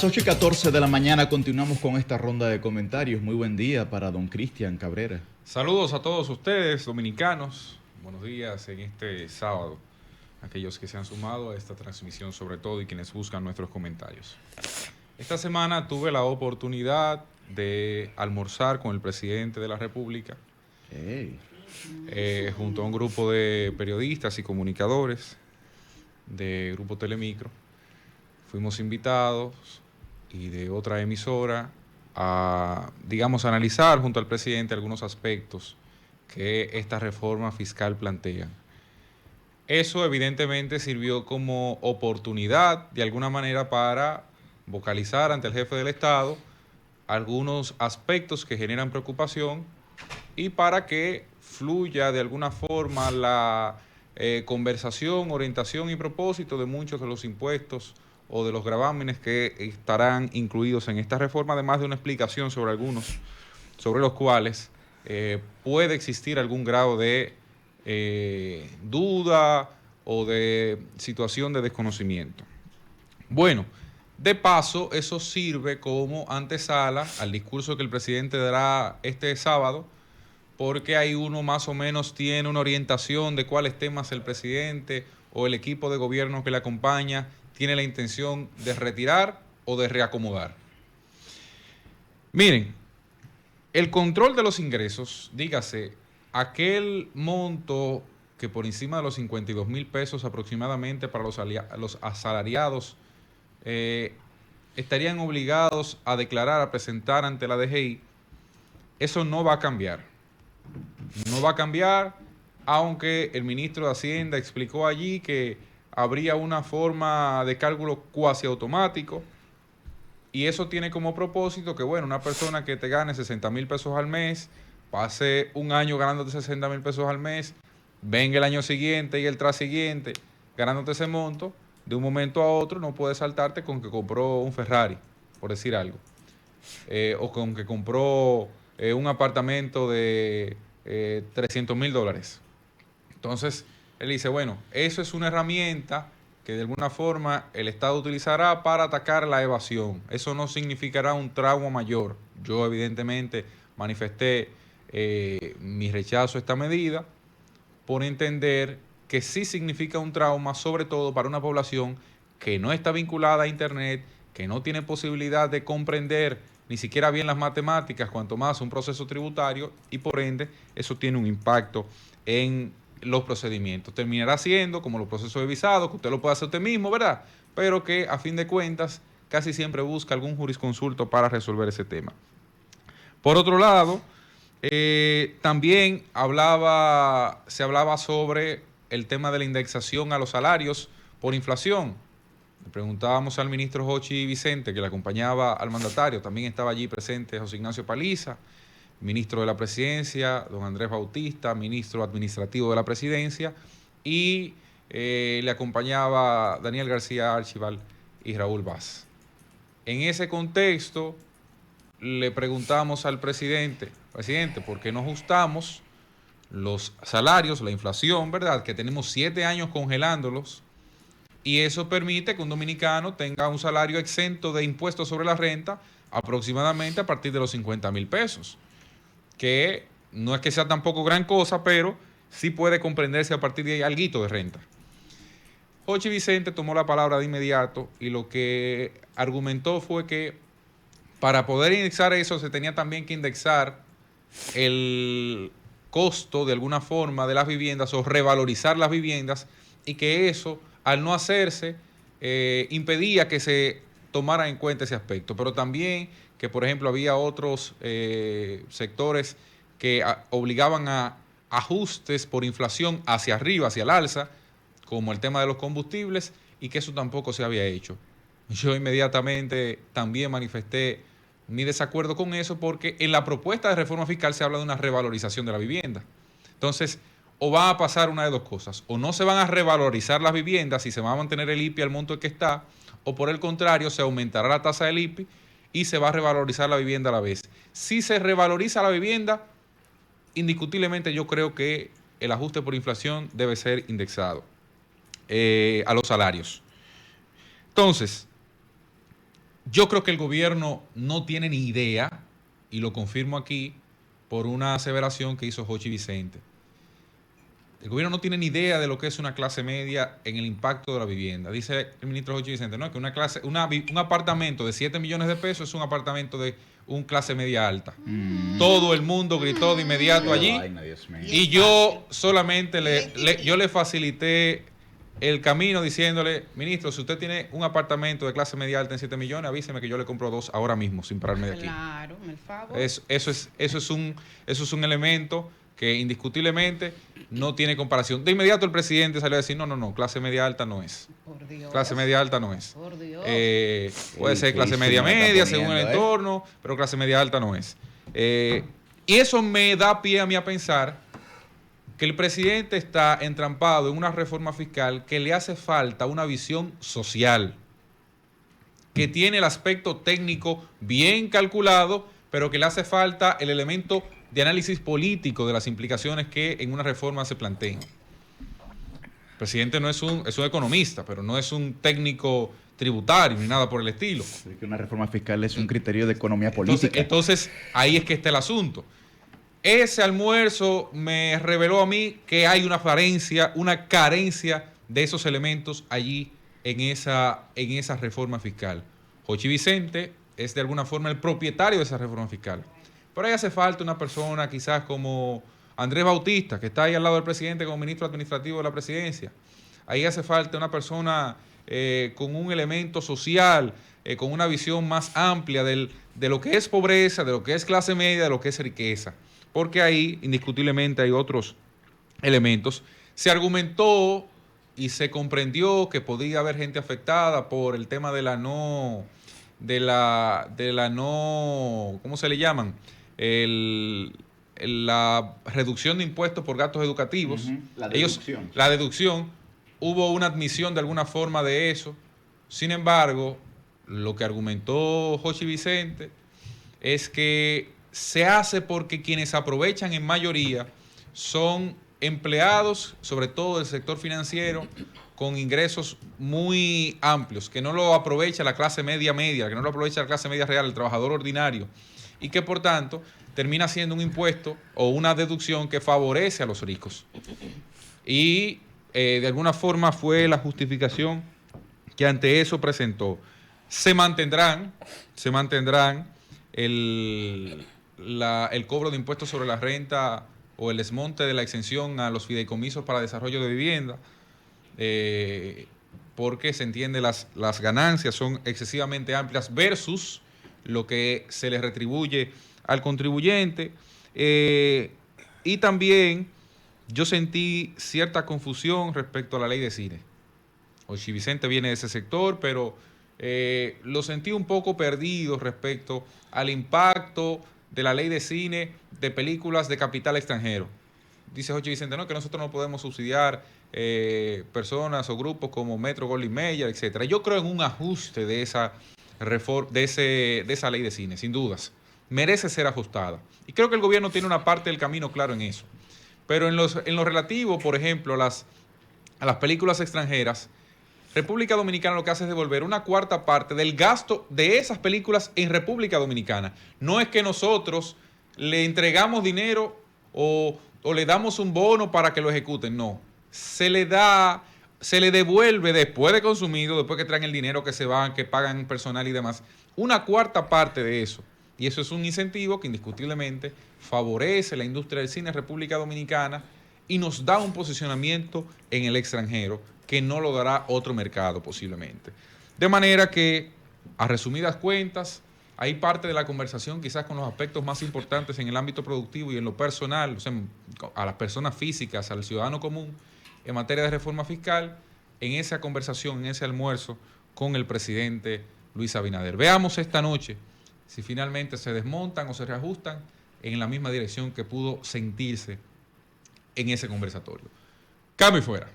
las 8:14 de la mañana continuamos con esta ronda de comentarios. Muy buen día para don Cristian Cabrera. Saludos a todos ustedes, dominicanos. Buenos días en este sábado. Aquellos que se han sumado a esta transmisión sobre todo y quienes buscan nuestros comentarios. Esta semana tuve la oportunidad de almorzar con el presidente de la República, Hey. junto a un grupo de periodistas y comunicadores de Grupo Telemicro. Fuimos invitados y de otra emisora a, digamos, analizar junto al presidente algunos aspectos que esta reforma fiscal plantea. Eso evidentemente sirvió como oportunidad de alguna manera para vocalizar ante el jefe del Estado algunos aspectos que generan preocupación y para que fluya de alguna forma la conversación, orientación y propósito de muchos de los impuestos o de los gravámenes que estarán incluidos en esta reforma, además de una explicación sobre algunos, sobre los cuales puede existir algún grado de duda o de situación de desconocimiento. Bueno, de paso, eso sirve como antesala al discurso que el presidente dará este sábado, porque ahí uno más o menos tiene una orientación de cuáles temas el presidente o el equipo de gobierno que le acompaña tiene la intención de retirar o de reacomodar. Miren, el control de los ingresos, dígase, aquel monto que por encima de los 52,000 pesos aproximadamente para los asalariados estarían obligados a declarar, a presentar ante la DGI, eso no va a cambiar. No va a cambiar, aunque el ministro de Hacienda explicó allí que habría una forma de cálculo cuasi automático, y eso tiene como propósito que, bueno, una persona que te gane 60,000 pesos al mes, pase un año ganándote 60,000 pesos al mes, venga el año siguiente y el tras siguiente ganándote ese monto, de un momento a otro no puedes saltarte con que compró un Ferrari, por decir algo, o con que compró un apartamento de $300,000. Entonces, él dice, bueno, eso es una herramienta que de alguna forma el Estado utilizará para atacar la evasión. Eso no significará un trauma mayor. Yo evidentemente manifesté mi rechazo a esta medida por entender que sí significa un trauma, sobre todo para una población que no está vinculada a Internet, que no tiene posibilidad de comprender ni siquiera bien las matemáticas, cuanto más un proceso tributario, y por ende eso tiene un impacto en los procedimientos. Terminará siendo como los procesos de visado, que usted lo puede hacer usted mismo, ¿verdad? Pero que a fin de cuentas casi siempre busca algún jurisconsulto para resolver ese tema. Por otro lado, también se hablaba sobre el tema de la indexación a los salarios por inflación. Le preguntábamos al ministro Jochi Vicente, que le acompañaba al mandatario, también estaba allí presente José Ignacio Paliza, ministro de la Presidencia, don Andrés Bautista, ministro administrativo de la Presidencia, y le acompañaba Daniel García Archival y Raúl Vaz. En ese contexto, le preguntamos al presidente, ¿por qué no ajustamos los salarios, la inflación, ¿verdad? Que tenemos 7 años congelándolos, y eso permite que un dominicano tenga un salario exento de impuestos sobre la renta aproximadamente a partir de los 50,000 pesos, que no es que sea tampoco gran cosa, pero sí puede comprenderse a partir de ahí alguito de renta. Jochi Vicente tomó la palabra de inmediato y lo que argumentó fue que para poder indexar eso se tenía también que indexar el costo de alguna forma de las viviendas o revalorizar las viviendas, y que eso, al no hacerse, impedía que se tomara en cuenta ese aspecto. Pero también que, por ejemplo, había otros sectores que obligaban a ajustes por inflación hacia arriba, hacia el alza, como el tema de los combustibles, y que eso tampoco se había hecho. Yo inmediatamente también manifesté mi desacuerdo con eso, porque en la propuesta de reforma fiscal se habla de una revalorización de la vivienda. Entonces, o va a pasar una de dos cosas: o no se van a revalorizar las viviendas y se va a mantener el IPI al monto que está, o por el contrario, se aumentará la tasa del IPI y se va a revalorizar la vivienda a la vez. Si se revaloriza la vivienda, indiscutiblemente yo creo que el ajuste por inflación debe ser indexado a los salarios. Entonces, yo creo que el gobierno no tiene ni idea, y lo confirmo aquí por una aseveración que hizo Jochi Vicente. El gobierno no tiene ni idea de lo que es una clase media en el impacto de la vivienda. Dice el ministro Jochi Vicente, no, que un apartamento de 7 millones de pesos es un apartamento de un clase media alta. Todo el mundo gritó de inmediato allí. Vaina, Dios mío. Y yo solamente le facilité el camino diciéndole, ministro, si usted tiene un apartamento de clase media alta en 7 millones, avíseme que yo le compro 2 ahora mismo, sin pararme de aquí. Claro, me favor. Eso es un elemento que indiscutiblemente no tiene comparación. De inmediato el presidente salió a decir, no, clase media alta no es. Por Dios. Clase media alta no es. Por Dios. Puede ser clase media según el entorno, pero clase media alta no es. Y eso me da pie a mí a pensar que el presidente está entrampado en una reforma fiscal que le hace falta una visión social, que tiene el aspecto técnico bien calculado, pero que le hace falta el elemento de análisis político de las implicaciones que en una reforma se planteen. El presidente es un economista, pero no es un técnico tributario ni nada por el estilo. Que una reforma fiscal es un criterio de economía política. Entonces ahí es que está el asunto. Ese almuerzo me reveló a mí que hay una carencia de esos elementos allí en esa reforma fiscal. Jochi Vicente es de alguna forma el propietario de esa reforma fiscal. Pero ahí hace falta una persona quizás como Andrés Bautista, que está ahí al lado del presidente como ministro administrativo de la presidencia. Ahí hace falta una persona con un elemento social, con una visión más amplia de lo que es pobreza, de lo que es clase media, de lo que es riqueza. Porque ahí indiscutiblemente hay otros elementos. Se argumentó y se comprendió que podía haber gente afectada por el tema de la no, ¿cómo se le llaman? La reducción de impuestos por gastos educativos. La deducción. La deducción, hubo una admisión de alguna forma de eso. Sin embargo, lo que argumentó Jochi Vicente es que se hace porque quienes aprovechan en mayoría son empleados, sobre todo del sector financiero, con ingresos muy amplios, que no lo aprovecha la clase media, que no lo aprovecha la clase media real, el trabajador ordinario, y que por tanto termina siendo un impuesto o una deducción que favorece a los ricos. Y de alguna forma fue la justificación que ante eso presentó. Se mantendrán el cobro de impuestos sobre la renta o el desmonte de la exención a los fideicomisos para desarrollo de vivienda, porque se entiende las ganancias son excesivamente amplias versus lo que se le retribuye al contribuyente. Y también yo sentí cierta confusión respecto a la ley de cine. Jochi Vicente viene de ese sector, pero lo sentí un poco perdido respecto al impacto de la ley de cine de películas de capital extranjero. Dice Jochi Vicente, no, que nosotros no podemos subsidiar personas o grupos como Metro Goldwyn Mayer, etcétera. Yo creo en un ajuste de esa ley de cine, sin dudas. Merece ser ajustada. Y creo que el gobierno tiene una parte del camino claro en eso. Pero en lo relativo, por ejemplo, a las películas extranjeras, República Dominicana lo que hace es devolver una cuarta parte del gasto de esas películas en República Dominicana. No es que nosotros le entregamos dinero o le damos un bono para que lo ejecuten, no. Se le devuelve después de consumido, después que traen el dinero que se van, que pagan personal y demás, una cuarta parte de eso. Y eso es un incentivo que indiscutiblemente favorece la industria del cine en República Dominicana y nos da un posicionamiento en el extranjero que no lo dará otro mercado posiblemente. De manera que, a resumidas cuentas, hay parte de la conversación quizás con los aspectos más importantes en el ámbito productivo y en lo personal, o sea, a las personas físicas, al ciudadano común, en materia de reforma fiscal, en esa conversación, en ese almuerzo con el presidente Luis Abinader. Veamos esta noche si finalmente se desmontan o se reajustan en la misma dirección que pudo sentirse en ese conversatorio. Cambio y fuera.